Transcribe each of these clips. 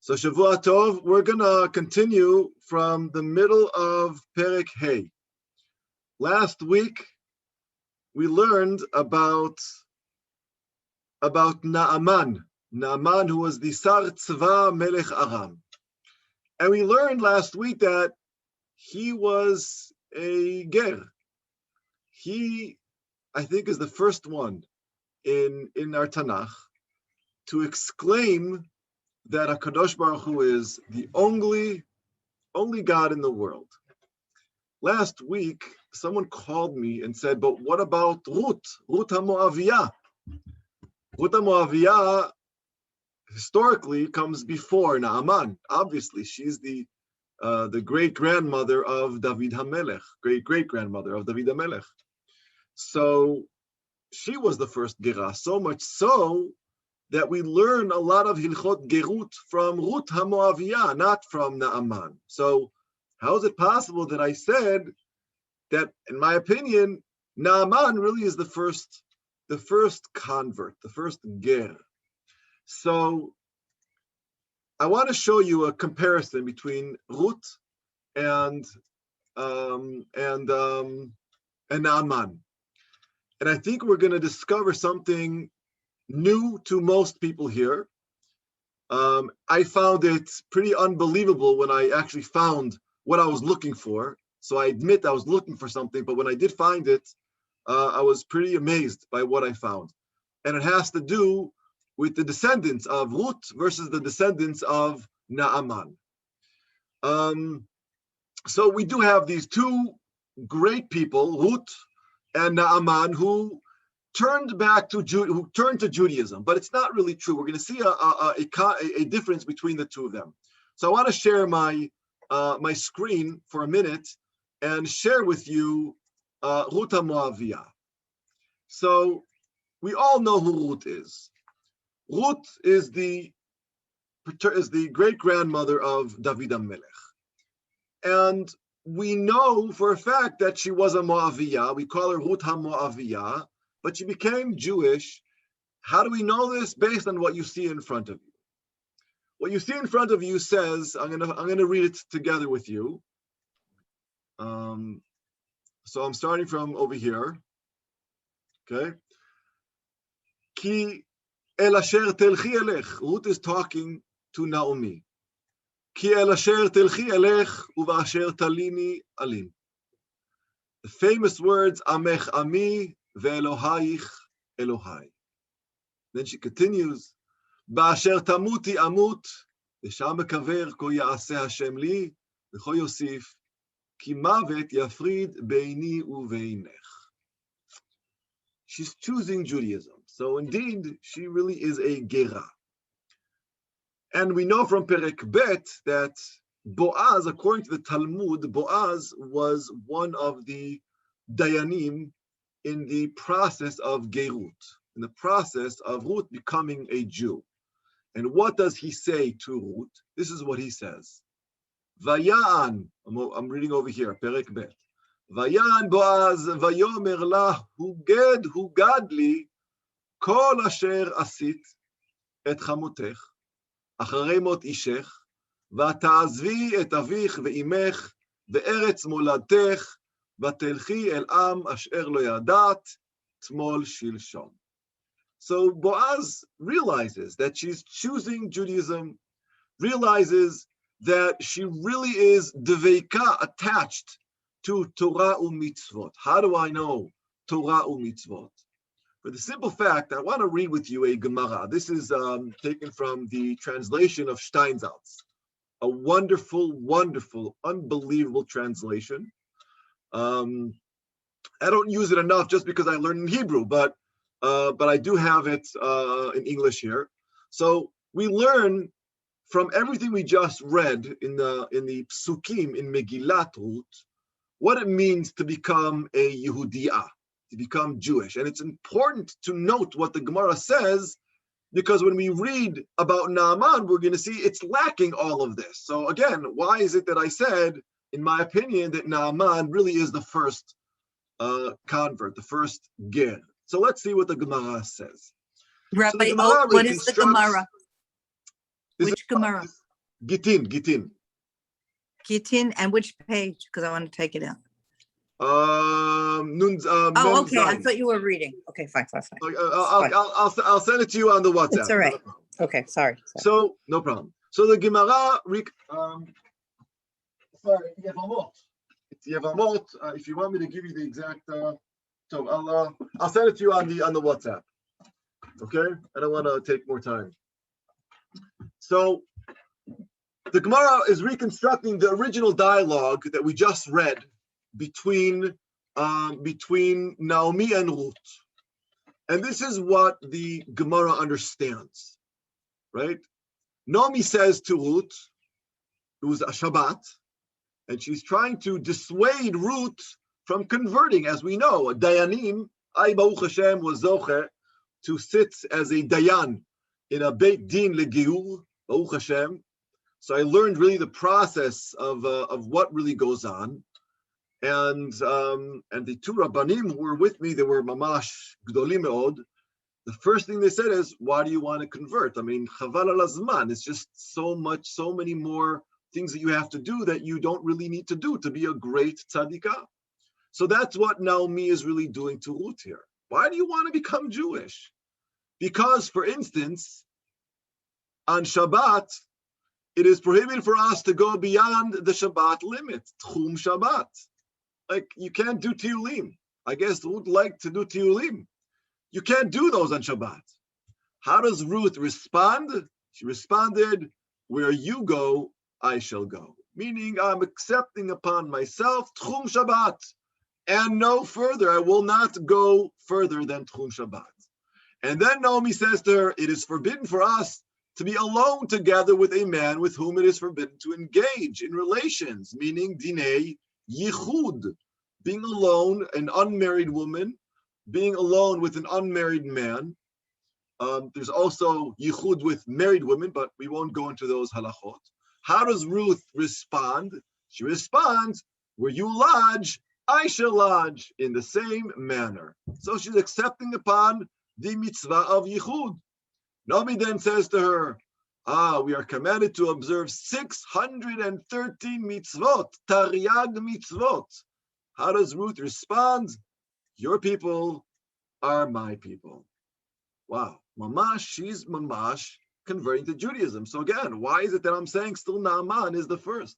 So Shavua Tov, we're gonna continue from the middle of perek Hey. Last week we learned about Naaman, who was the Sar Tzva Melech Aram. And we learned last week that he was a ger. He, I think, is the first one in our Tanakh to exclaim that HaKadosh Baruch Hu is the only God in the world. Last week, someone called me and said, but what about Ruth HaMoaviyah? Ruth HaMoaviyah historically comes before Naaman. Obviously, she's the great-grandmother of David HaMelech, great-great-grandmother of David HaMelech. So she was the first gerah, so much so that we learn a lot of Hilchot Gerut from Ruth HaMoaviyah, not from Naaman. So how is it possible that I said that, in my opinion, Naaman really is the first convert, the first ger? So I want to show you a comparison between Ruth and Naaman. And I think we're going to discover something new to most people here. I found it pretty unbelievable when I actually found what I was looking for. So I admit I was looking for something, but when I did find it, I was pretty amazed by what I found. And it has to do with the descendants of Ruth versus the descendants of Naaman. So we do have these two great people, Ruth and Naaman, who turned to Judaism, but it's not really true. We're going to see a difference between the two of them. So I want to share my screen for a minute and share with you Ruth HaMoaviyah. So we all know who Ruth is. Ruth is the great-grandmother of David HaMelech. And we know for a fact that she was a Moaviyah. We call her Ruth HaMoaviyah, but she became Jewish. How do we know this? Based on what you see in front of you. What you see in front of you says, I'm gonna read it together with you. So I'm starting from over here. Okay. Ki el asher telchi elech. Ruth is talking to Naomi. Ki el asher telchi elech uva asher talini alim. The famous words, Amech ami ve'elohayich Elohai. Then she continues, Ba'asher tamuti amut, v'sham mekaver ko ya'aseh Hashem li, v'cho Yosef, ki mavet yafrid beini uveinech. She's choosing Judaism. So indeed, she really is a gerah. And we know from perek Bet that Boaz, according to the Talmud, Boaz was one of the dayanim in the process of gerut, in the process of Ruth becoming a Jew. And what does he say to Ruth? This is what he says. Vayan, I'm reading over here, perek Bet. Vayan Boaz, vayomer lah, hugad li, kol asher asit et chamotech, acharei mot ishech, ותעזבי את אביך ואימך בארץ מולדתך, ותלכי אל עם אשר לא ידעת, תמול שלשום. So Boaz realizes that she's choosing Judaism, realizes that she really is deveika, attached to Torah u'mitzvot. How do I know Torah u'mitzvot? For the simple fact, I want to read with you a Gemara. This is taken from the translation of Steinsaltz. A wonderful, wonderful, unbelievable translation. I don't use it enough just because I learned in Hebrew, but I do have it in English here. So we learn from everything we just read in the Psukim in Megillat Ruth, what it means to become a Yehudiah, to become Jewish. And it's important to note what the Gemara says, because when we read about Naaman, we're going to see it's lacking all of this. So again, why is it that I said, in my opinion, that Naaman really is the first convert, the first ger? So let's see what the Gemara says. Rabbi, So the Gemara what is the Gemara? Which Gemara? Gittin. Gittin, and which page? Because I want to take it out. Oh, okay. I thought you were reading. Okay, fine. I'll send it to you on the WhatsApp. It's all right. Okay, sorry. So no problem. So the Gemara, sorry, Yevamot. It's Yevamot. If you want me to give you the exact, so I'll send it to you on the WhatsApp. Okay, I don't want to take more time. So the Gemara is reconstructing the original dialogue that we just read between Naomi and Ruth, and this is what the Gemara understands, right? Naomi says to Ruth, it was a Shabbat, and she's trying to dissuade Ruth from converting. As we know, Dayanim, I Baruch Hashem was zocher to sit as a Dayan in a Beit Din leGiur, Baruch Hashem. So I learned really the process of what really goes on. And the two Rabbanim who were with me, they were mamash gdolim meod. The first thing they said is, why do you want to convert? I mean, chaval al hazman. It's just so many more things that you have to do that you don't really need to do to be a great tzadikah. So that's what Naomi is really doing to Ruth here. Why do you want to become Jewish? Because, for instance, on Shabbat, it is prohibited for us to go beyond the Shabbat limit, Tchum Shabbat. Like, you can't do Tiyulim. I guess Ruth liked to do Tiyulim. You can't do those on Shabbat. How does Ruth respond? She responded, where you go, I shall go. Meaning, I'm accepting upon myself Tchum Shabbat. And no further. I will not go further than Tchum Shabbat. And then Naomi says to her, it is forbidden for us to be alone together with a man with whom it is forbidden to engage in relations, meaning dinei yichud, being alone, an unmarried woman, being alone with an unmarried man. There's also yichud with married women, but we won't go into those halachot. How does Ruth respond? She responds, where you lodge, I shall lodge, in the same manner. So she's accepting upon the mitzvah of yichud. Naomi then says to her, we are commanded to observe 613 mitzvot, tariag mitzvot. How does Ruth respond? Your people are my people. Wow, mamash, she's mamash converting to Judaism. So again, why is it that I'm saying still Naaman is the first?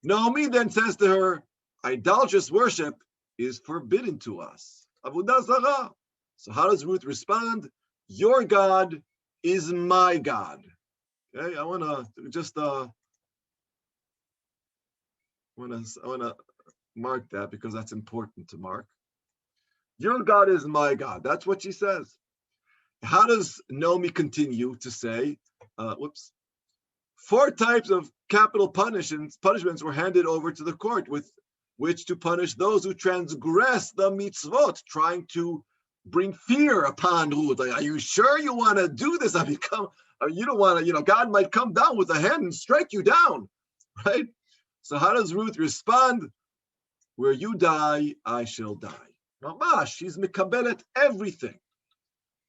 Naomi then says to her, idolatrous worship is forbidden to us. Avodah zarah. So how does Ruth respond? Your God is my God. Okay, I want to just I want to mark that because that's important to mark. Your God is my God. That's what she says. How does Naomi continue to say? 4 types of capital punishments were handed over to the court with which to punish those who transgress the mitzvot, trying to bring fear upon Ruth. Like, are you sure you want to do this? You don't want to, God might come down with a hand and strike you down, right? So how does Ruth respond? Where you die, I shall die. Mamash, she's mikabelet everything.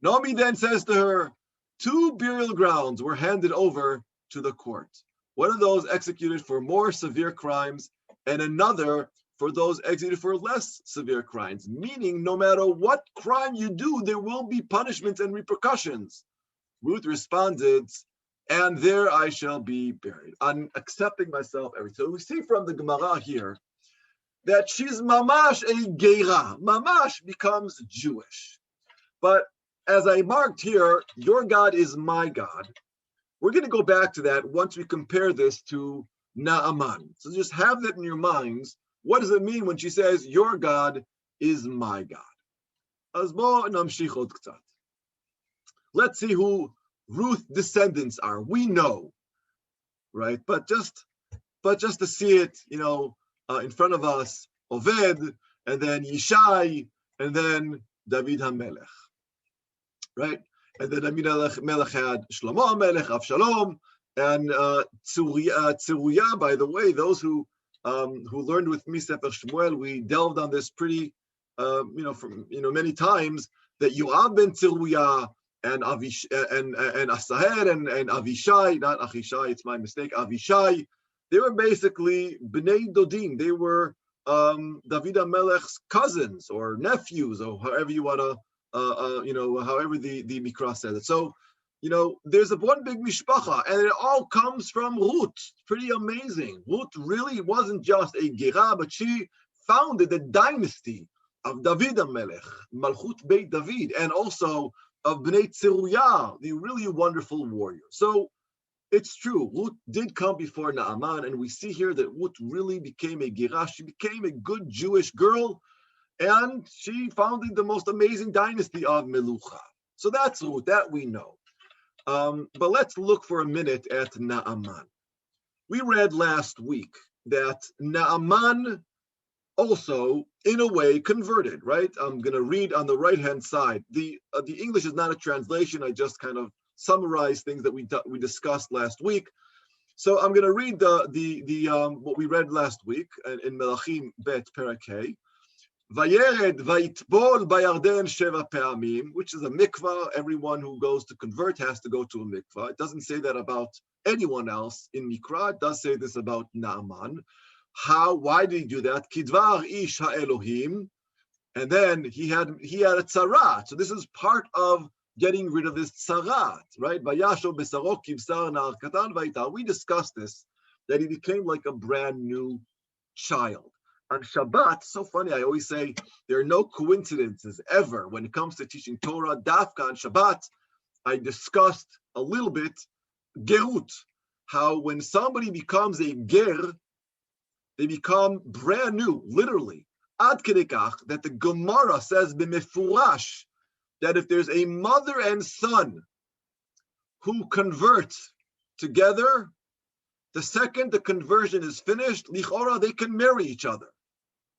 Naomi then says to her, 2 burial grounds were handed over to the court. One of those executed for more severe crimes, and another for those executed for less severe crimes, meaning no matter what crime you do, there will be punishments and repercussions. Ruth responded, and there I shall be buried. I'm accepting myself everything. So we see from the Gemara here that she's mamash a geira. Mamash becomes Jewish. But as I marked here, your God is my God. We're going to go back to that once we compare this to Naaman. So just have that in your minds. What does it mean when she says, your God is my God? Let's see who Ruth's descendants are. We know, right? But just to see it, in front of us, Oved, and then Yishai, and then David HaMelech, right? And then David HaMelech had Shlomo HaMelech, Avshalom, and Tzeruya. By the way, those who learned with me Sefer Shmuel, we delved on this pretty, many times, that Yoav ben Tzeruya and Asaher and Avishai, not Achishai, it's my mistake, Avishai. They were basically Bnei Dodim. They were David HaMelech's cousins or nephews, or however you want to, however the Mikra says it. So, there's one big mishpacha, and it all comes from Ruth. Pretty amazing. Ruth really wasn't just a Gerah, but she founded the dynasty of David HaMelech, Malchut Beit David, and also of Bnei Tzeruya, the really wonderful warrior. So it's true, Ruth did come before Naaman, and we see here that Ruth really became a Gerah. She became a good Jewish girl, and she founded the most amazing dynasty of Melucha. So that's Ruth, that we know. But let's look for a minute at Naaman. We read last week that Naaman also, in a way, converted, right? I'm going to read on the right-hand side. The English is not a translation. I just kind of summarize things that we discussed last week. So I'm going to read what we read last week in Melachim bet perek. Vayered vayitbol bayarden sheva pe'amim, which is a mikvah. Everyone who goes to convert has to go to a mikvah. It doesn't say that about anyone else in Mikra. It does say this about Naaman. Why did he do that? Kidvar ish ha'elohim, and then he had a tzarat. So this is part of getting rid of this tzarat, right? Vayasho besaro kibsar nar katan vayita. We discussed this, that he became like a brand new child. On Shabbat, so funny, I always say there are no coincidences ever when it comes to teaching Torah. Dafka on Shabbat, I discussed a little bit gerut, how when somebody becomes a ger, they become brand new, literally. Ad kedekach, that the Gemara says b'mefurash, that if there's a mother and son who convert together, the second the conversion is finished, lichora, they can marry each other,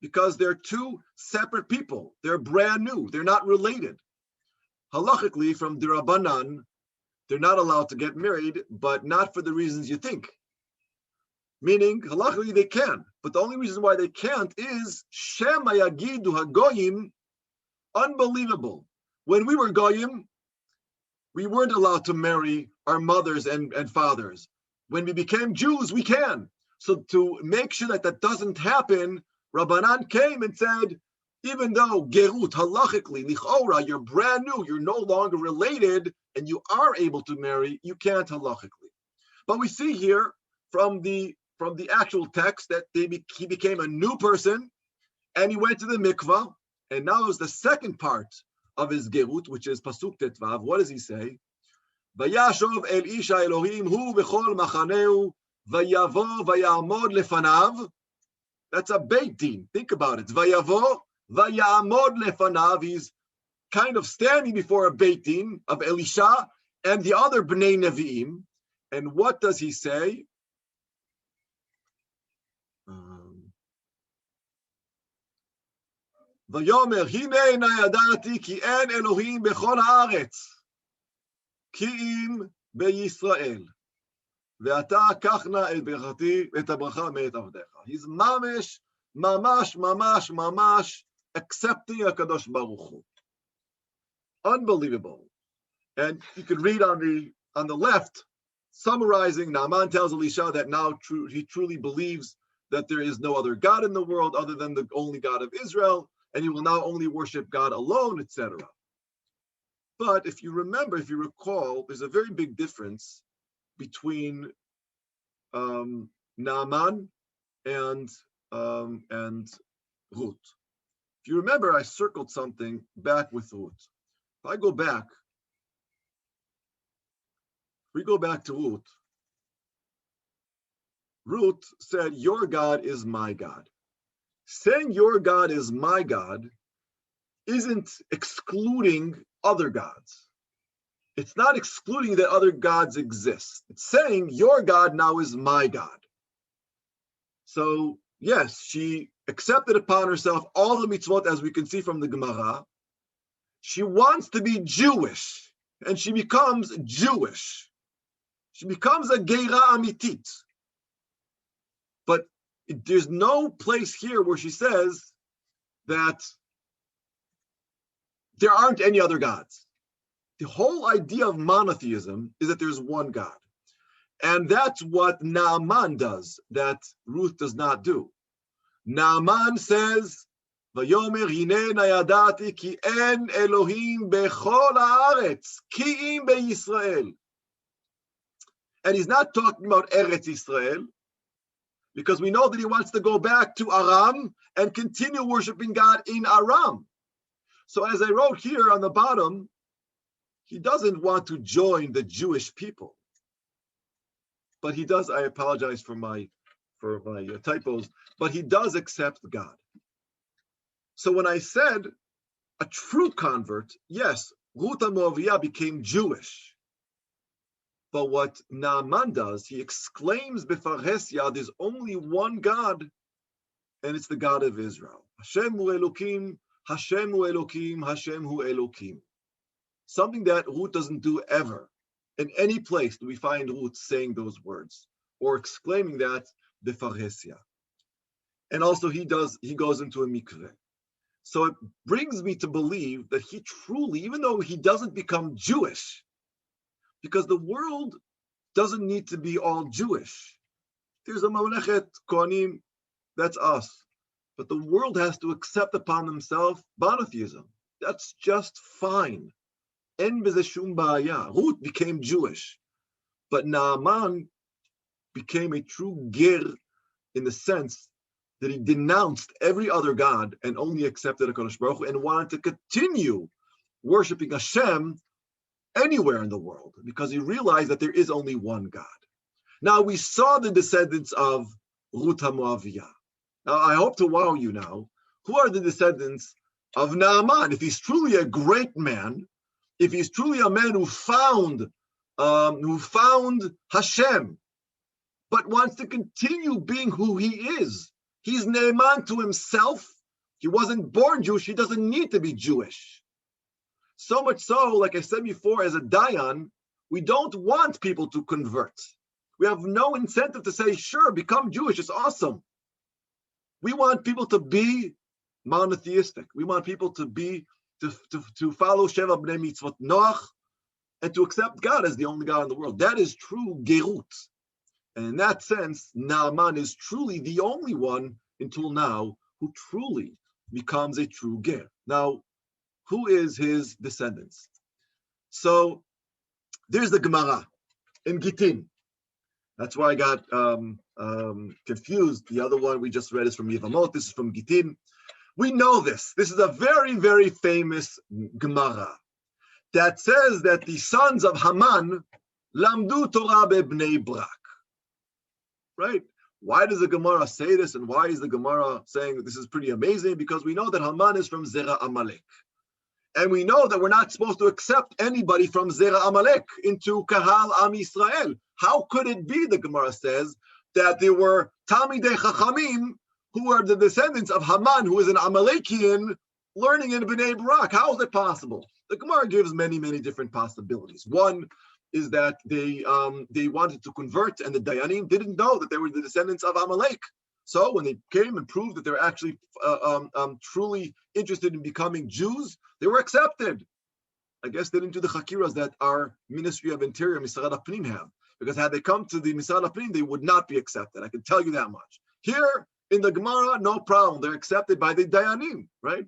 because they're two separate people. They're brand new. They're not related. Halachically, from Dirabanan, they're not allowed to get married, but not for the reasons you think. Meaning, halachically, they can. But the only reason why they can't is Shema Yagidu HaGoyim, unbelievable. When we were Goyim, we weren't allowed to marry our mothers and fathers. When we became Jews, we can. So to make sure that that doesn't happen, Rabbanan came and said, even though gerut, halachically, lichora, you're brand new, you're no longer related, and you are able to marry, you can't halachically. But we see here from the actual text that he became a new person, and he went to the mikvah, and now is the second part of his gerut, which is pasuk tetvav. What does he say? Vayashov el isha Elohim hu bechol machaneu vayavo vayamod lefanav. That's a beit din. Think about it. Vayavo vayamod lefanav. He's kind of standing before a beit din of Elisha and the other bnei nevi'im. And what does he say? Vayomer hinei na yadati ki en Elohim bechol haaretz ki im beYisrael ve'ata kachna et berachati et habracha me'et avdecha. He's mamash accepting HaKadosh Baruch Hu. Unbelievable. And you can read on the left, summarizing, Naaman tells Elisha that now he truly believes that there is no other God in the world other than the only God of Israel, and he will now only worship God alone, etc. But if you recall, there's a very big difference between Naaman and Ruth. If you remember, I circled something back with Ruth. If we go back to Ruth, Ruth said, your God is my God. Saying your God is my God isn't excluding other gods. It's not excluding that other gods exist. It's saying your God now is my God. So yes, she accepted upon herself all the mitzvot, as we can see from the Gemara. She wants to be Jewish, and she becomes Jewish. She becomes a Geira Amitit. But there's no place here where she says that there aren't any other gods. The whole idea of monotheism is that there's one God. And that's what Naaman does, that Ruth does not do. Naaman says, Vayomer hinena yadati ki en Elohim bechol haaretz, ki im beYisrael. And he's not talking about Eretz Yisrael, because we know that he wants to go back to Aram and continue worshiping God in Aram. So as I wrote here on the bottom, he doesn't want to join the Jewish people. But he does, I apologize for my typos, but he does accept God. So when I said a true convert, yes, Ruth HaMoaviyah became Jewish. But what Naaman does, he exclaims Befarhesia, there's only one God, and it's the God of Israel. Hashem hu Elokim, Hashem hu Elokim, Hashem hu Elokim. Something that Ruth doesn't do ever. In any place do we find Ruth saying those words or exclaiming that Befarhesia. And also he goes into a mikveh. So it brings me to believe that he truly, even though he doesn't become Jewish, because the world doesn't need to be all Jewish. There's a Mamlechet Kohanim, that's us. But the world has to accept upon themselves monotheism. That's just fine. En b'zeh shum ba'aya. Ruth became Jewish. But Naaman became a true ger in the sense that he denounced every other god and only accepted HaKadosh Baruch Hu and wanted to continue worshiping Hashem anywhere in the world because he realized that there is only one God. Now we saw the descendants of Ruth HaMoaviyah. Now I hope to wow you now. Who are the descendants of Naaman? If he's truly a great man, if he's truly a man who found Hashem, but wants to continue being who he is. He's Naaman to himself. He wasn't born Jewish. He doesn't need to be Jewish. So much so, like I said before, as a Dayan, we don't want people to convert. We have no incentive to say, sure, become Jewish. It's awesome. We want people to be monotheistic. We want people to follow Sheva Bnei Mitzvot Noach and to accept God as the only God in the world. That is true Gerut. And in that sense, Naaman is truly the only one until now who truly becomes a true ger. Now, who is his descendants? So there's the Gemara in Gittin. That's why I got confused. The other one we just read is from Yevamot. This is from Gittin. We know this. This is a very, very famous Gemara that says that the sons of Haman lamdu Torah bebnei Brak. Right? Why does the Gemara say this, and why is the Gemara saying that this is pretty amazing? Because we know that Haman is from Zera Amalek. And we know that we're not supposed to accept anybody from Zera Amalek into Kahal Am Yisrael. How could it be, the Gemara says, that there were Talmidei Chachamim who are the descendants of Haman, who is an Amalekian, learning in Bnei Brak? How is it possible? The Gemara gives many, many different possibilities. One is that they wanted to convert, and the Dayanim didn't know that they were the descendants of Amalek. So when they came and proved that they're actually truly interested in becoming Jews, they were accepted. I guess they didn't do the chakiras that our Ministry of Interior, Misrad HaPnim, have. Because had they come to the Misrad HaPnim, they would not be accepted. I can tell you that much. Here in the Gemara, no problem. They're accepted by the Dayanim, right?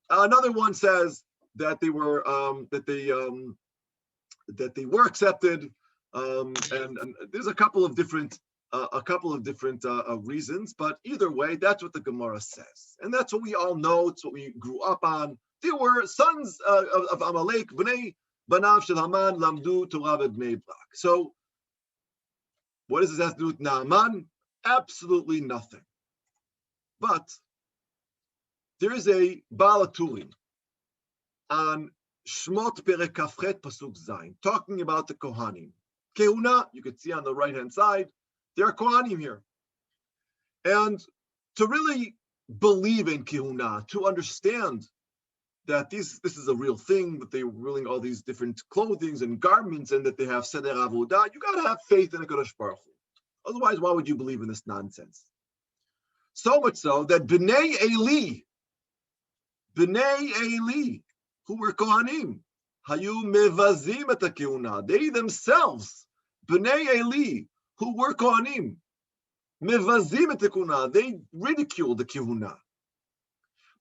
Another one says that they were accepted, and there's a couple of different reasons, but either way, that's what the Gemara says, and that's what we all know. It's what we grew up on. They were sons of Amalek, bnei banav shel Haman lamdu Torah b'bnei Brak. So, what does this have to do with Naaman? Absolutely nothing. But there is a Baal HaTurim on Shmot perek kafchet pasuk zayin, talking about the Kohanim. Kehuna, you can see on the right-hand side, there are Kohanim here. And to really believe in Kehuna, to understand that this is a real thing, that they're wearing all these different clothings and garments, and that they have Seder Avodah, you got to have faith in HaKadosh Baruch Hu. Otherwise, why would you believe in this nonsense? So much so that Bnei Eli, who were Kohanim, Hayu mevazim et hakehuna. They themselves, Bnei Eli, who were Kohanim, mevazim et hakehuna. They ridiculed the kehuna.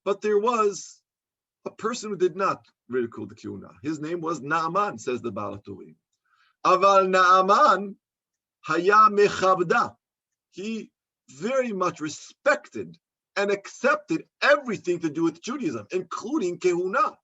But there was a person who did not ridicule the kehuna. His name was Naaman, says the Baal HaTurim. Aval Naaman haya mechabda. He very much respected and accepted everything to do with Judaism, including kehuna.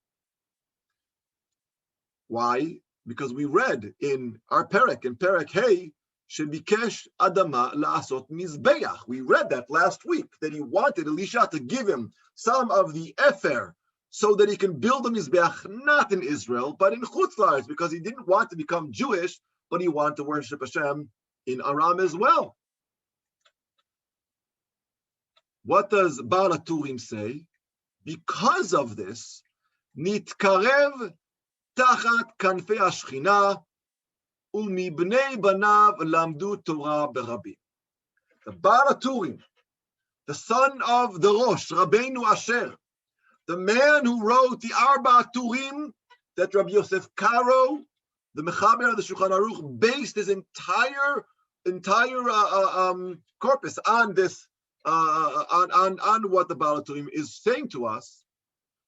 Why? Because we read in our perek, in perek hey, shebikesh adama la'asot mizbeach. We read that last week, that he wanted Elisha to give him some of the Sefer so that he can build a mizbeach, not in Israel, but in Chutz La'aretz, because he didn't want to become Jewish, but he wanted to worship Hashem in Aram as well. What does Baal HaTurim say? Because of this, nitkarev tachat kanfei hashchina umibnei banav lamdu Torah berabim. The Baal HaTurim, the son of the Rosh, Rabbeinu Asher, the man who wrote the Arba Turim that Rabbi Yosef Karo, the Mechaber of the Shulchan Aruch, based his entire corpus on this, on what the Baal HaTurim is saying to us,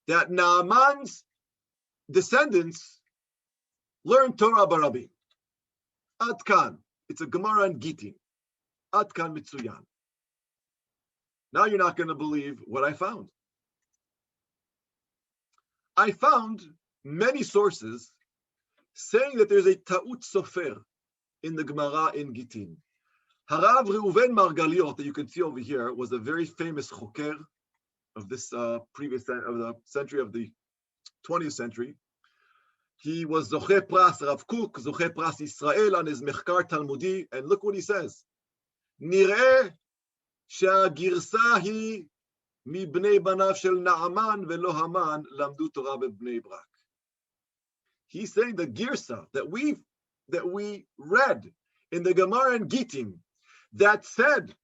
that Naaman's descendants learned Torah barabim. Ad kan. It's a Gemara and Gittin. Ad kan mitzuyan. Now you're not going to believe what I found. I found many sources saying that there's a ta'ut sofer in the Gemara in Gittin. Harav Reuven Margaliot, that you can see over here, was a very famous choker of this previous of the century of the 20th century. He was Zoche Pras Rav Kook, Zoche Pras Yisrael on his Mechkar Talmudi, and look what he says. Nireh שהגרסה היא מבני בניו של נעמן ולא המן למדו תורה בבני ברק. He's saying the girsa that we read in the Gemara and Gittin that said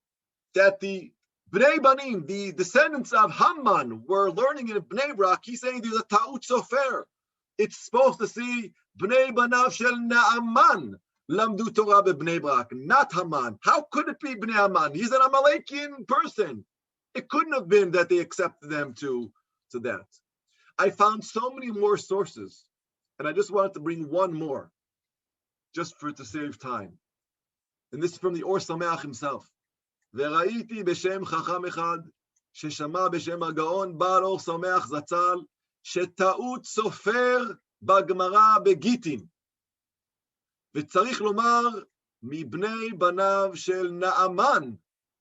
that the Bnei Banim, the descendants of Haman, were learning in Bnei Brak. He's saying there's a ta'ut sofer. It's supposed to see Bnei Banav shel Naaman lamdu Torah b'Bnei Brak, not Haman. How could it be Bnei Haman? He's an Amalekian person. It couldn't have been that they accepted them to that. I found so many more sources, and I just wanted to bring one more, just to save time. And this is from the Or Sameach himself. וראיתי בשם חכם אחד, ששמע בשם הגאון בעל אור שמח זצ"ל, שטעות סופר בגמרא בגיטין. וצריך לומר, מבני בניו של נעמן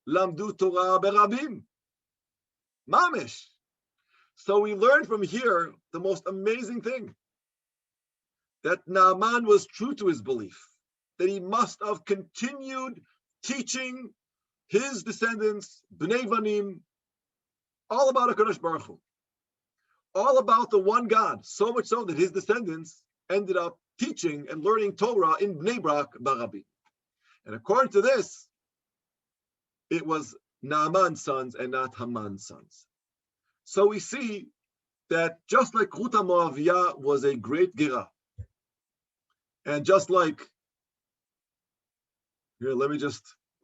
למדו תורה ברבים. ממש. So we learned from here the most amazing thing, that Naaman was true to his belief, that he must have continued teaching his descendants, Bnei Banim, all about HaKadosh Baruch Hu, all about the one God, so much so that his descendants ended up teaching and learning Torah in Bnei Brak Barabi. And according to this, it was Naaman's sons and not Haman's sons. So we see that just like Ruth HaMoaviyah was a great Gerah, and just like, here,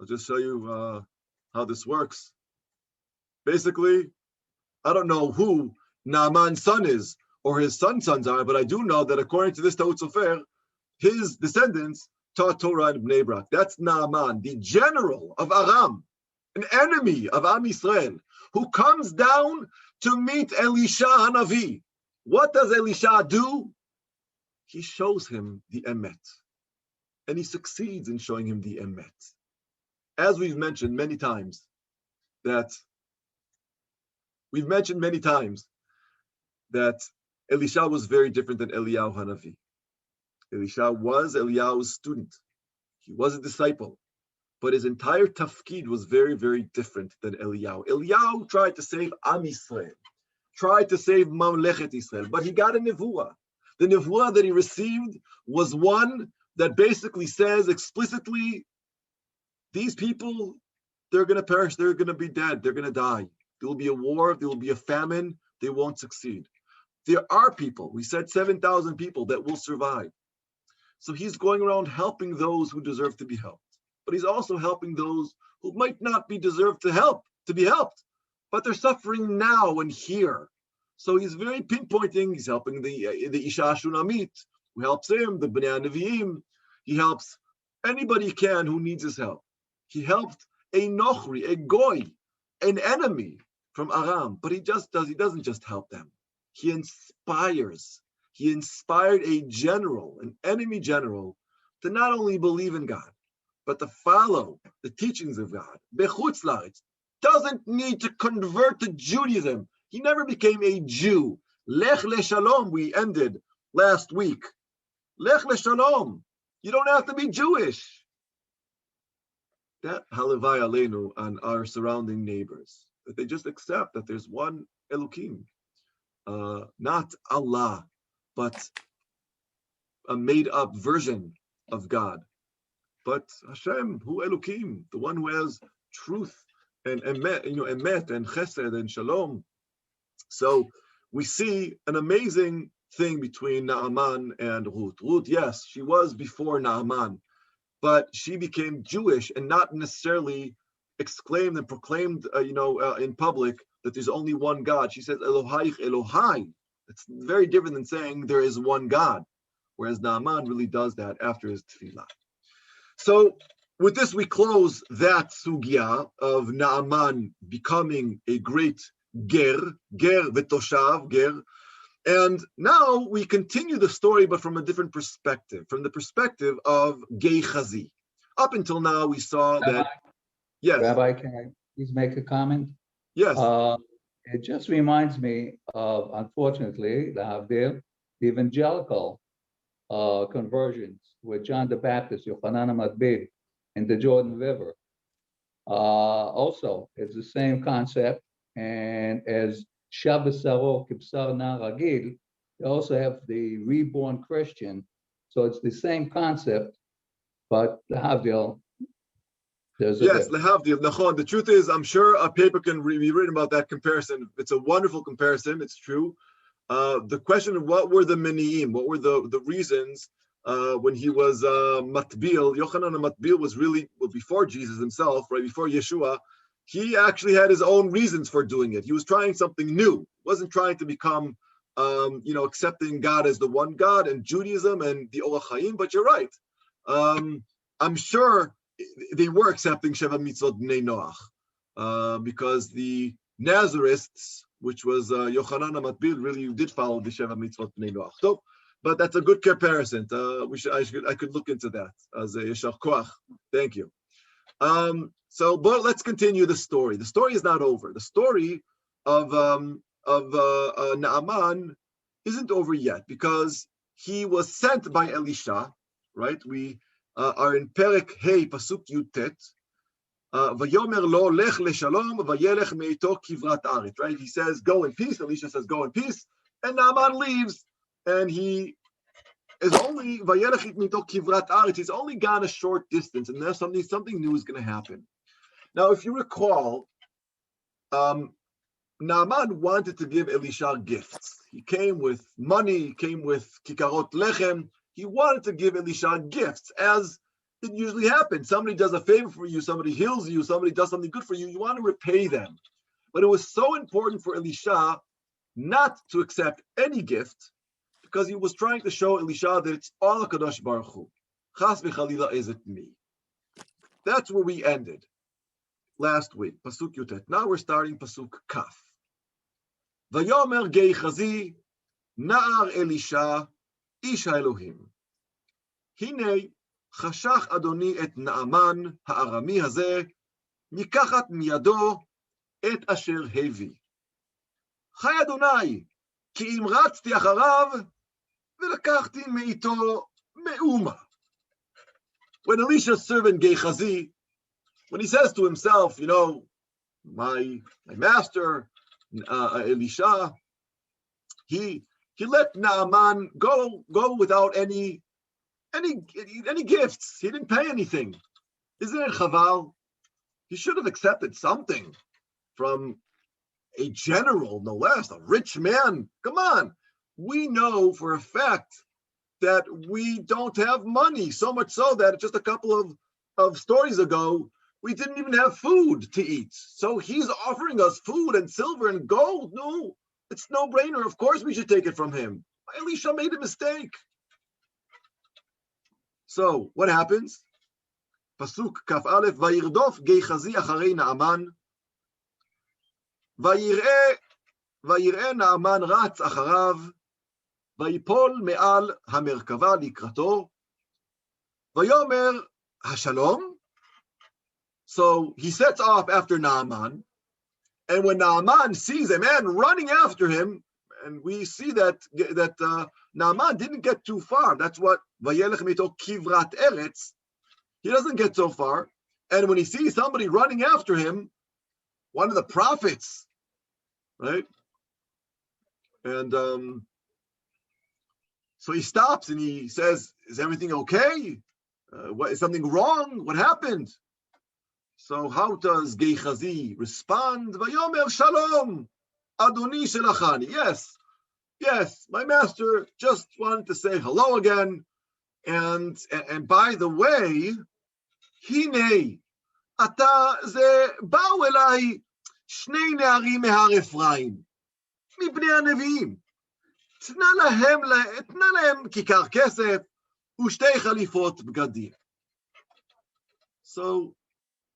I'll just show you how this works. Basically, I don't know who Naaman's son is or his sons are, but I do know that according to this Ta'ut Sofer, his descendants taught Torah in Bnei Brak. That's Naaman, the general of Aram, an enemy of Am Yisrael, who comes down to meet Elisha Hanavi. What does Elisha do? He shows him the emet, and he succeeds in showing him the emet. As we've mentioned many times, that Elisha was very different than Eliyahu Hanavi. Elisha was Eliyahu's student. He was a disciple, but his entire tafkid was very, very different than Eliyahu. Eliyahu tried to save Am Yisrael, tried to save Mamlechet Yisrael, but he got a nevuah. The nevuah that he received was one that basically says explicitly, these people, they're going to perish, they're going to be dead, they're going to die. There will be a war, there will be a famine, they won't succeed. there are people, we said 7,000 people that will survive. So he's going around helping those who deserve to be helped. But he's also helping those who might not be deserved to be helped, but they're suffering now and here. So he's very pinpointing. He's helping the Isha Shunamit, who helps him, the Bnei Nevi'im. He helps anybody he can who needs his help. He helped a Nochri, a Goy, an enemy from Aram, but he doesn't just help them. He inspires. He inspired a general, an enemy general, to not only believe in God, but to follow the teachings of God. Bechutz La'aretz doesn't need to convert to Judaism. He never became a Jew. Lech leShalom, we ended last week. Lech leShalom. You don't have to be Jewish. That halavai aleinu on our surrounding neighbors, that they just accept that there's one Elokim, not Allah, but a made-up version of God. But Hashem, Hu Elokim, the one who has truth and emet, emet and chesed and shalom. So we see an amazing thing between Naaman and Ruth. Ruth, yes, she was before Naaman, but she became Jewish and not necessarily exclaimed and proclaimed, in public that there's only one God. She says, Elohaich Elohai. It's very different than saying there is one God, whereas Naaman really does that after his tefillah. So with this, we close that sugya of Naaman becoming a great ger v'toshav, ger. And now we continue the story, but from a different perspective, from the perspective of Gehazi. Up until now, we saw Rabbi, that, yes. Rabbi, can I please make a comment? Yes. It just reminds me of, unfortunately, the evangelical conversions with John the Baptist, Yochanan HaMatbil, in the Jordan River. Also, it's the same concept, and as Shabasaro Kibsar Na Ragil, they also have the reborn Christian. So it's the same concept, but Lahavdil, there's a yes, difference. Lahavdil, Nachon. The truth is, I'm sure a paper can be written about that comparison. It's a wonderful comparison, it's true. The question of what were the miniim, what were the reasons when he was Matbil, Yochanan Matbil was really, well, before Jesus himself, right, before Yeshua, he actually had his own reasons for doing it. He was trying something new. He wasn't trying to become, accepting God as the one God and Judaism and the Orach Chaim, but you're right. I'm sure they were accepting Sheva Mitzvot Bnei Noach, because the Nazarists, which was Yochanan HaMatbil, really did follow the Sheva Mitzvot Bnei Noach. So, but that's a good comparison. I could look into that as a Yeshar Koach. Thank you. But let's continue the story. The story is not over. The story of Naaman isn't over yet, because he was sent by Elisha, right? We are in perek Hey, pasuk Yutet. Vayomer lo lech leshalom, vayelech meito kivrat aret. Right? He says, "Go in peace." Elisha says, "Go in peace," and Naaman leaves, and he is only vayelech meito kivrat aret. He's only gone a short distance, and there's something new is going to happen. Now, if you recall, Naaman wanted to give Elisha gifts. He came with money. He came with kikarot lechem. He wanted to give Elisha gifts, as it usually happens. Somebody does a favor for you, somebody heals you, somebody does something good for you, you want to repay them. But it was so important for Elisha not to accept any gift, because he was trying to show Elisha that it's all HaKadosh Baruch Hu. Chas v'chalila isn't me. That's where we ended last week, Pasuk Yutet. Now we're starting Pasuk Kaf. Vayomer Gehazi, Na'ar Elisha, Ish HaElohim. Hine, חשך אדוני את נעמן הארמי הזה, מקחת מידו את אשר הביא. חי אדוני, כי אם רצתי אחריו, ולקחתי מאיתו מאומה. When Elisha's servant Gehazi, when he says to himself, my master, Elisha, he let Naaman go without any gifts. He didn't pay anything. Isn't it chaval? He should have accepted something from a general, no less, a rich man. Come on. we know for a fact that we don't have money, so much so that just a couple of stories ago, we didn't even have food to eat. So he's offering us food and silver and gold. No, it's no brainer. Of course we should take it from him. Elisha made a mistake. So what happens? Pasuk Kaf Aleph, Vayirdof Gehazi acharei Naaman, Vayir'e Naaman ratz acharav, Vayipol me'al hamerkava likrato, Vayomer Hashalom. So he sets off after Naaman, and when Naaman sees a man running after him, and we see that Naaman didn't get too far. That's what Vayelech mito kivrat eretz. He doesn't get so far. And when he sees somebody running after him, one of the prophets, right? And so he stops and he says, "Is everything okay? What is something wrong? What happened?" So how does Gehazi respond? Vayomer Shalom, Adoni Shelachani. Yes, my master just wanted to say hello again. And by the way, Hine, ata ze באו אליי שני נערים מהר אפרים, מבני הנביאים. תנה להם כיכר כסף ושתי חליפות בגדים. So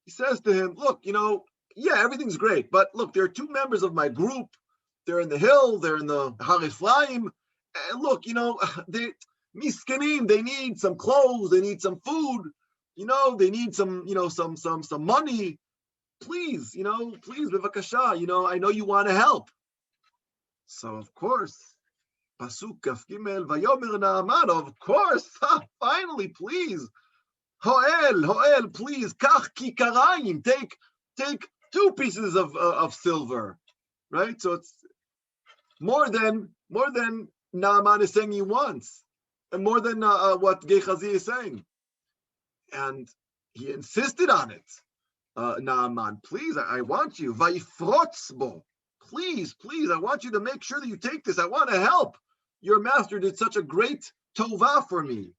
he says to him, look, everything's great, but look, there are two members of my group. They're in the hill, they're in the Har Ephraim. And look, they miskenim, they need some clothes, they need some food, they need some money. Please, please, bevakasha, I know you want to help. So of course, Pasuk Kaf Gimel, Vayomer Naaman, of course, finally, please. Hoel, please, kach kikarayim, take 2 pieces of silver, right? So it's more than Naaman is saying he wants, and more than what Gehazi is saying. And he insisted on it. Naaman, please, I want you. Vayifrotzbo, please, I want you to make sure that you take this. I want to help. Your master did such a great tova for me.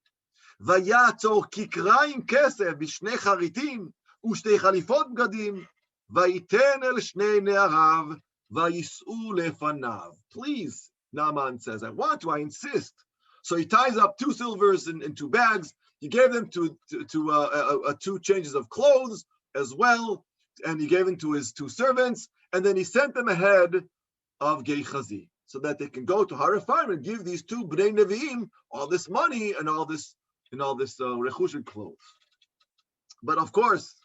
ויעצור כיכריים כסף בשני חריטים ושתי חליפות בגדים, ויתן אל שני נעריו, וייסעו לפניו. Please, Naaman says, I insist. So he ties up 2 silvers in 2 bags. He gave them to 2 changes of clothes as well, and he gave them to his 2 servants, and then he sent them ahead of Gehazi, so that they can go to Har Ephraim and give these 2 Bnei Nevi'im all this money and all this rechush and clothes. But of course,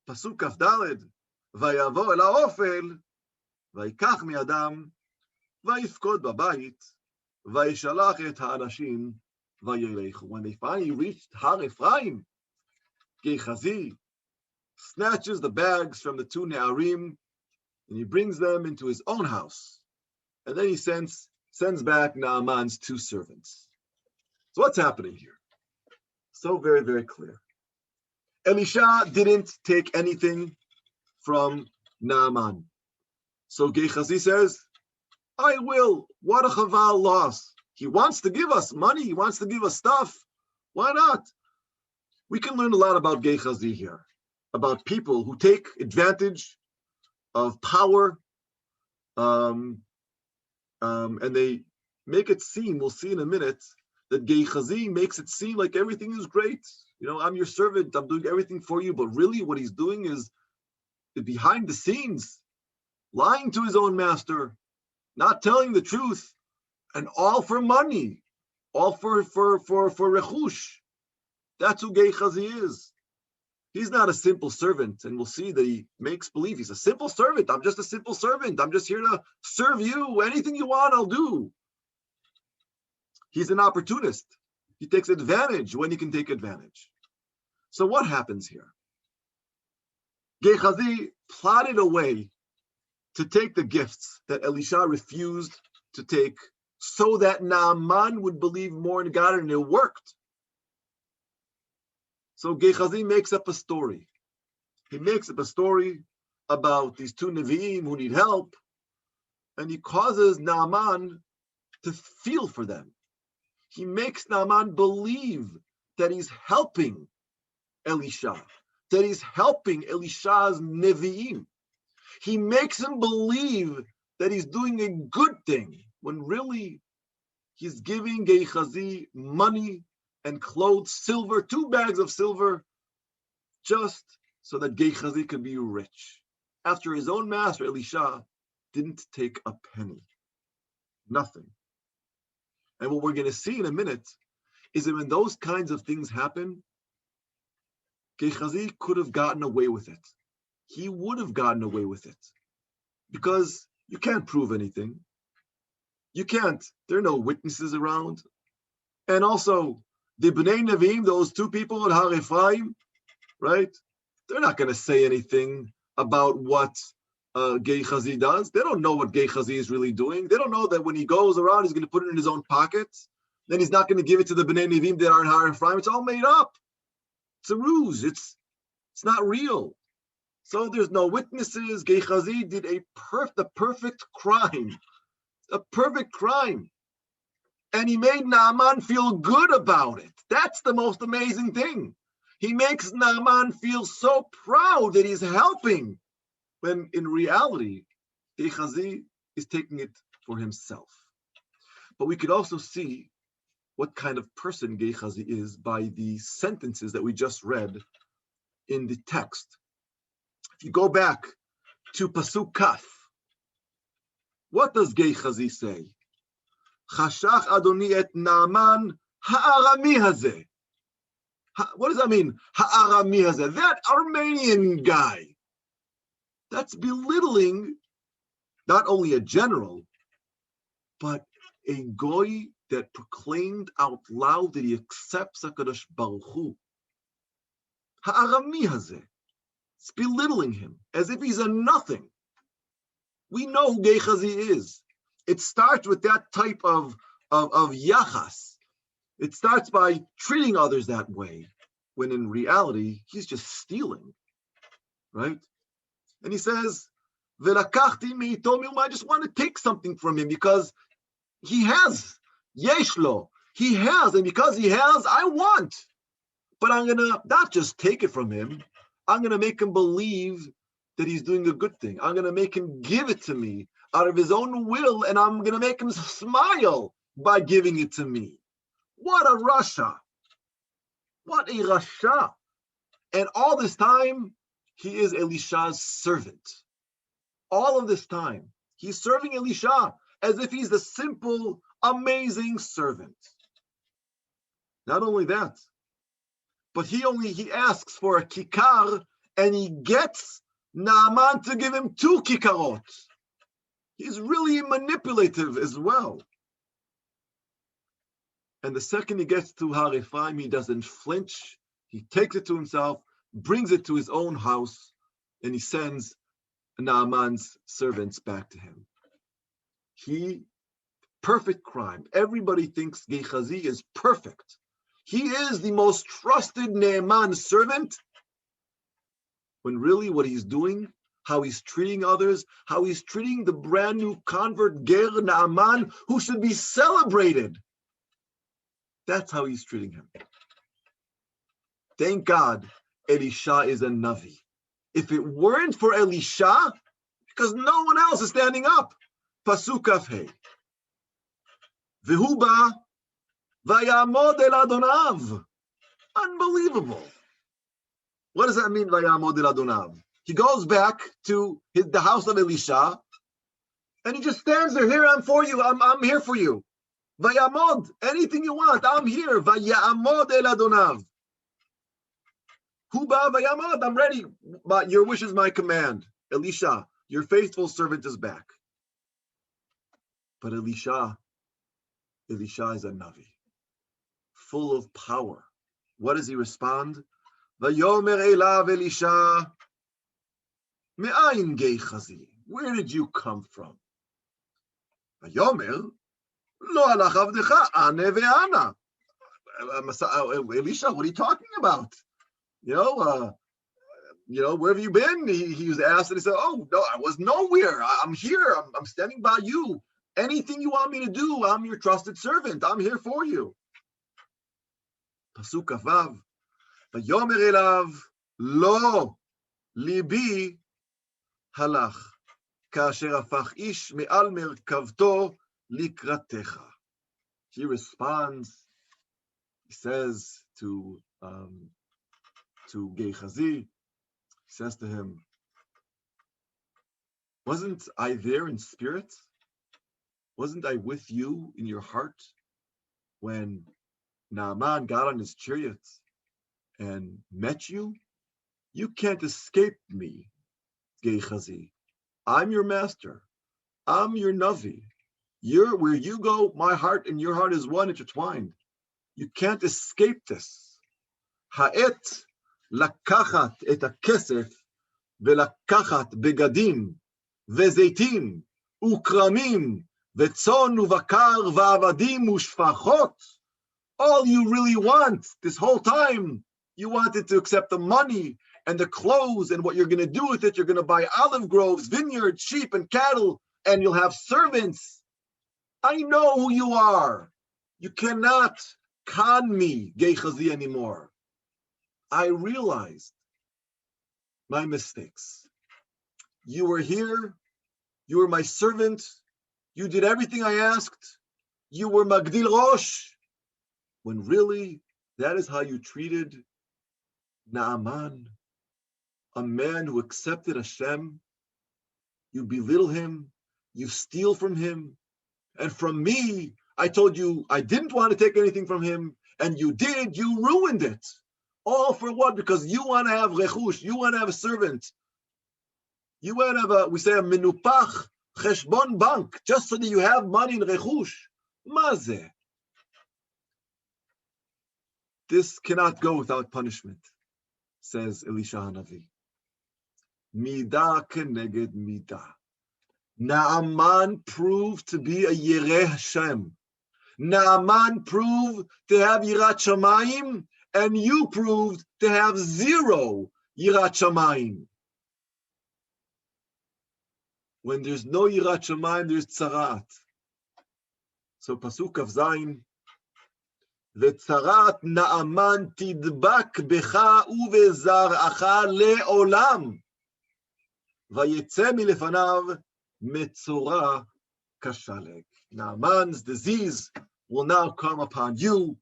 Pasuk Kaf Daled, Vayavo el haofel, Vayikach miadam, Vayifkod babayit, Vayishalach et ha'anashim, Vayelechu. When they finally reached Har Ephraim, Gehazi snatches the bags from the 2 Ne'arim, and he brings them into his own house. And then he sends back Naaman's 2 servants. So what's happening here? So very, very clear. Elisha didn't take anything from Naaman. So Gehazi says, I will. What a chaval loss. He wants to give us money. He wants to give us stuff. Why not? We can learn a lot about Gehazi here, about people who take advantage of power, and they make it seem, we'll see in a minute, that Gehazi makes it seem like everything is great. I'm your servant, I'm doing everything for you, but really what he's doing is behind the scenes, lying to his own master, not telling the truth, and all for money, all for rechush. That's who Gehazi is. He's not a simple servant, and we'll see that he makes believe he's a simple servant. I'm just a simple servant. I'm just here to serve you. Anything you want, I'll do. He's an opportunist. He takes advantage when he can take advantage. So what happens here? Gehazi plotted a way to take the gifts that Elisha refused to take so that Naaman would believe more in God, and it worked. So Gehazi makes up a story. He makes up a story about these 2 Nevi'im who need help, and he causes Naaman to feel for them. He makes Naaman believe that he's helping Elisha, that he's helping Elisha's Nevi'im. He makes him believe that he's doing a good thing, when really he's giving Gehazi money and clothes, silver, 2 bags of silver, just so that Gehazi could be rich. After his own master, Elisha, didn't take a penny. Nothing. And what we're going to see in a minute is that when those kinds of things happen, Gehazi could have gotten away with it. He would have gotten away with it. Because you can't prove anything. You can't. There are no witnesses around. And also, the Bnei Nevi'im, those 2 people at Har Ephraim, right? They're not going to say anything about what Gehazi does. They don't know what Gehazi is really doing. They don't know that when he goes around, he's going to put it in his own pockets. Then he's not going to give it to the Bnei Nevi'im that are in Har Ephraim. It's all made up. It's a ruse. It's not real. So there's no witnesses. Gehazi did the perfect crime. A perfect crime. And he made Naaman feel good about it. That's the most amazing thing. He makes Naaman feel so proud that he's helping, when in reality, Gehazi is taking it for himself. But we could also see what kind of person Gehazi is by the sentences that we just read in the text. If you go back to Pasuk Kaf, what does Gehazi say? Chashach Adoni et Naaman ha'arami hazeh. What does that mean? Ha'arami hazeh. That Armenian guy. That's belittling not only a general, but a goy that proclaimed out loud that he accepts HaKadosh Baruch Hu. Ha'arami hazeh. It's belittling him as if he's a nothing. We know who Gehazi is. It starts with that type of yachas. It starts by treating others that way, when in reality, he's just stealing, right? And he says, "Velakachti me'ito me'uma," I just want to take something from him because he has. Yeshlo. He has, and because he has, I want. But I'm going to not just take it from him. I'm going to make him believe that he's doing a good thing. I'm going to make him give it to me out of his own will, and I'm going to make him smile by giving it to me. What a Rasha. What a Rasha. And all this time, he is Elisha's servant. All of this time, he's serving Elisha as if he's the simple, amazing servant. Not only that, but he asks for a kikar, and he gets Naaman to give him 2 kikarot. He's really manipulative as well. And the second he gets to Har Ephraim, he doesn't flinch. He takes it to himself, brings it to his own house, and he sends Naaman's servants back to him. Perfect crime. Everybody thinks Gehazi is perfect. He is the most trusted Naaman servant, when really what he's doing, how he's treating others, how he's treating the brand new convert Ger Naaman, who should be celebrated. That's how he's treating him. Thank God Elisha is a Navi. If it weren't for Elisha, because no one else is standing up. Pasuk Kafhei. V'hu ba vayamod el Adonav. Unbelievable. What does that mean, vayamod el Adonav? He goes back to the house of Elisha, and he just stands there. Here, I'm for you. I'm here for you. Vayamod, anything you want, I'm here. Vayamod el Adonav. Hu ba vayamod, I'm ready. But your wish is my command. Elisha, your faithful servant is back. But Elisha is a Navi, full of power. What does he respond? Vayomer elav Elisha, me'ayin Gehazi. Where did you come from? Vayomer, lo halach avdecha, ane ve'ana. Elisha, what are you talking about? Where have you been? He was asked, and he said, "Oh no, I was nowhere. I'm here. I'm standing by you." Anything you want me to do, I'm your trusted servant. I'm here for you. Pasuk Vav. Vayomer elav lo libi halach kasher afach ish me'al merkavto likratecha. He responds. He says to Gehazi, he says to him, wasn't I there in spirit? Wasn't I with you in your heart when Naaman got on his chariot and met you? You can't escape me, Gehazi. I'm your master. I'm your Navi. Where you go, my heart and your heart is one, intertwined. You can't escape this. Ha'et lakachat et hakesef velakachat begadim וזיתים וכרמים וצאן ובקר ועבדים ושפחות. All you really want this whole time, you wanted to accept the money and the clothes and what you're going to do with it. You're going to buy olive groves, vineyards, sheep and cattle, and you'll have servants. I know who you are. You cannot con me, Gehazi, anymore. I realized my mistakes. You were here. You were my servant. You did everything I asked. You were Magdil Rosh. When really, that is how you treated Naaman, a man who accepted Hashem. You belittle him. You steal from him. And from me, I told you I didn't want to take anything from him. And you did. You ruined it. All for what? Because you want to have rechush. You want to have a servant. You want to have we say a menupach cheshbon bank, just so that you have money in rechush. Mazeh. This cannot go without punishment, says Elisha Hanavi. Midah keneged midah. Naaman proved to be a Yireh Hashem. Naaman proved to have Yirat Shamayim, and you proved to have zero Yirat Shamayim. When there's no Yirat Shamayim, there's Tzarat. So Pasuk of Zayin, V'tzarat Naaman tidbak becha uvezar'acha le'olam. Vayetze milefanav metzora kashalek. Naaman's disease will now come upon you.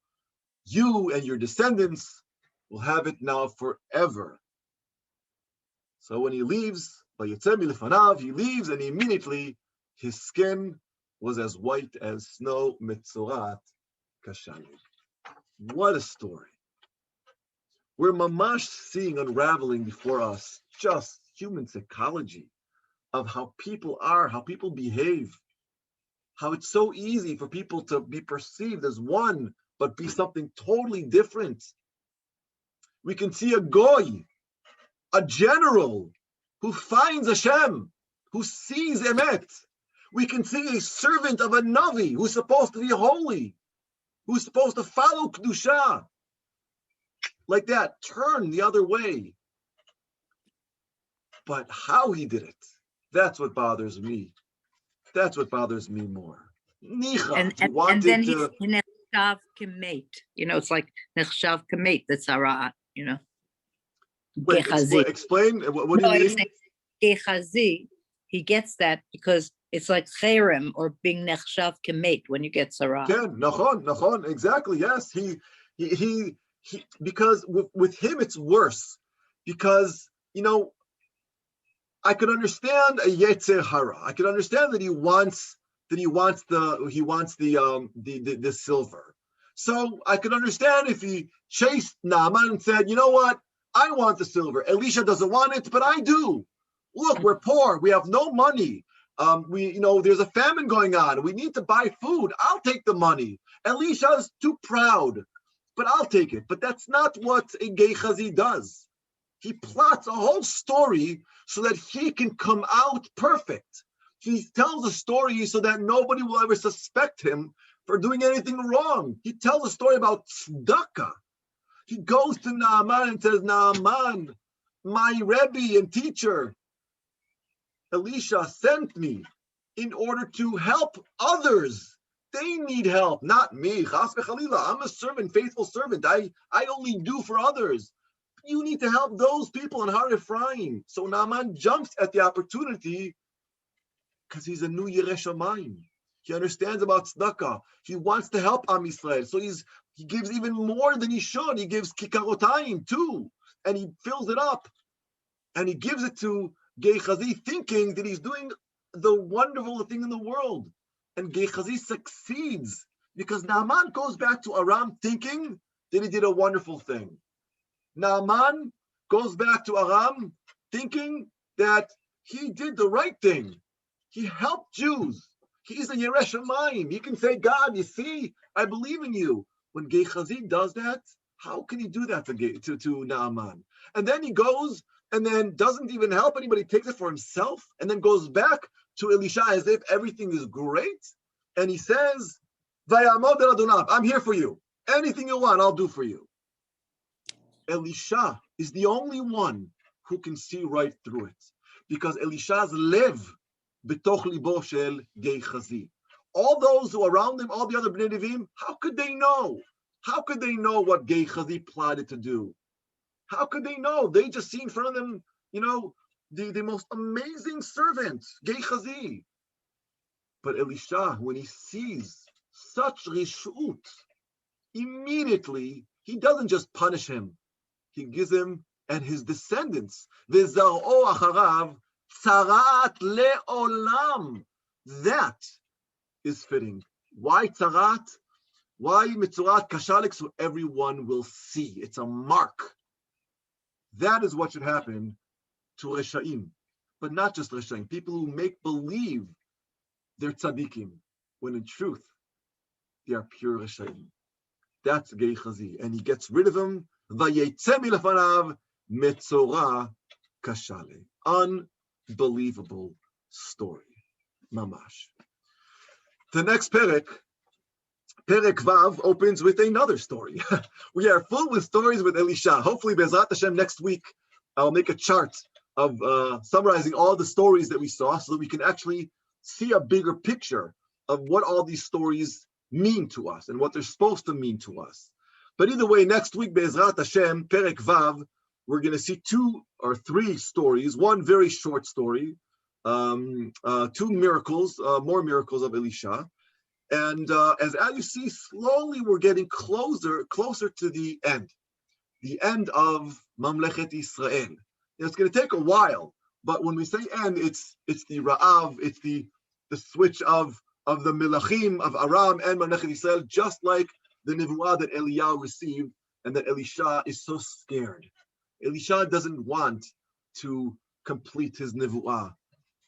You and your descendants will have it now forever. So when he leaves, Vayetze milefanav, he leaves, and immediately his skin was as white as snow. Metzorat kashalek. What a story. We're mamash seeing unraveling before us just human psychology of how people are, how people behave, how it's so easy for people to be perceived as one, but be something totally different. We can see a goy, a general who finds Hashem, who sees Emet. We can see a servant of a Navi who's supposed to be holy, who's supposed to follow Kedusha. Like that, turn the other way. But how he did it, that's what bothers me. That's what bothers me more. And then he's nechshav kemeit. You know, it's like nechshav kemeit, that's Sarah, you know. Wait, explain, what do you mean? Gehazi, he gets that because it's like cherem or being nechshav kemeit when you get Sarah. Yeah, nachon, exactly, yes. He because with him it's worse. Because, you know, I could understand a yetzer hara. I could understand that he wants the silver. So I could understand if he chased Naaman and said, you know what, I want the silver. Elisha doesn't want it, but I do. Look, we're poor. We have no money. There's a famine going on. We need to buy food. I'll take the money. Elisha's too proud, but I'll take it. But that's not what a Gehazi does. He plots a whole story so that he can come out perfect. He tells a story so that nobody will ever suspect him for doing anything wrong. He tells a story about tzedakah. He goes to Naaman and says, Naaman, my Rebbe and teacher, Elisha sent me in order to help others. They need help, not me. Chas v'chalila. I'm a servant, faithful servant. I only do for others. You need to help those people in Har Ephraim. So Naaman jumps at the opportunity because he's a new Yireh Shamayim. He understands about tzedakah. He wants to help Am Yisrael. So he gives even more than he should. He gives kikarotayim too. And he fills it up. And he gives it to Gehazi thinking that he's doing the wonderful thing in the world. And Gehazi succeeds because Naaman goes back to Aram thinking that he did a wonderful thing. Naaman goes back to Aram thinking that he did the right thing. He helped Jews. He's a Yireh Shamayim. He can say, God, you see, I believe in you. When Gehazi does that, how can he do that to Naaman? And then he goes and then doesn't even help anybody, takes it for himself, and then goes back to Elisha as if everything is great. And he says, Vayamod el Adonav, I'm here for you. Anything you want, I'll do for you. Elisha is the only one who can see right through it. Because Elisha's lev b'toch libo shel Gehazi. All those who are around him, all the other Bnei Nevim, how could they know? How could they know what Gehazi plotted to do? How could they know? They just see in front of them, the most amazing servant, Gehazi. But Elisha, when he sees such rishut, immediately, he doesn't just punish him. He gives him and his descendants, v'zar'o acharav tzarat le'olam. That is fitting. Why tzarat? Why mitzurat kashalik? So everyone will see. It's a mark. That is what should happen to Reshaim. But not just Reshaim. People who make believe they're tzaddikim, when in truth, they are pure Reshaim. That's Gehazi. And he gets rid of him. Vayetze milafanav metzora kashale. Unbelievable story. Mamash. The next perek Vav, opens with another story. We are full with stories with Elisha. Hopefully, Be'ezrat Hashem, next week, I'll make a chart of summarizing all the stories that we saw so that we can actually see a bigger picture of what all these stories mean to us and what they're supposed to mean to us. But either way, next week, Be'ezrat Hashem, perek Vav, we're going to see 2 or 3 stories, one very short story, 2 miracles, more miracles of Elisha. And as you see, slowly we're getting closer to the end of Mamlechet Yisrael. It's going to take a while, but when we say end, it's the Ra'av, it's the switch of the Melachim, of Aram and Mamlechet Yisrael, just like the Nevuah that Eliyahu received and that Elisha is so scared. Elisha doesn't want to complete his Nevuah.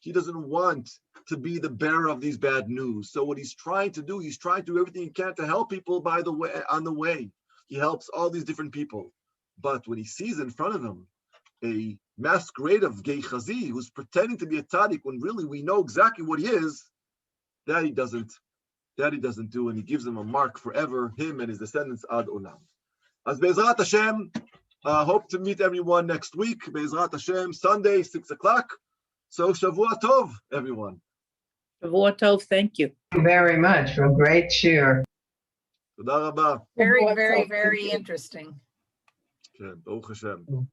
He doesn't want to be the bearer of these bad news. So what he's trying to do, he's trying to do everything he can to help people on the way. He helps all these different people. But when he sees in front of him a masquerade of Gehazi who's pretending to be a tzaddik when really we know exactly what he is, that he doesn't do, and he gives him a mark forever, him and his descendants ad olam. As Be'ezrat Hashem, hope to meet everyone next week. Be'ezrat Hashem, Sunday, 6 o'clock. So Shavua Tov, everyone. Shavua Tov, thank you. Thank you very much for a great cheer. Toda rabba. Very, very, very interesting. Baruch Hashem.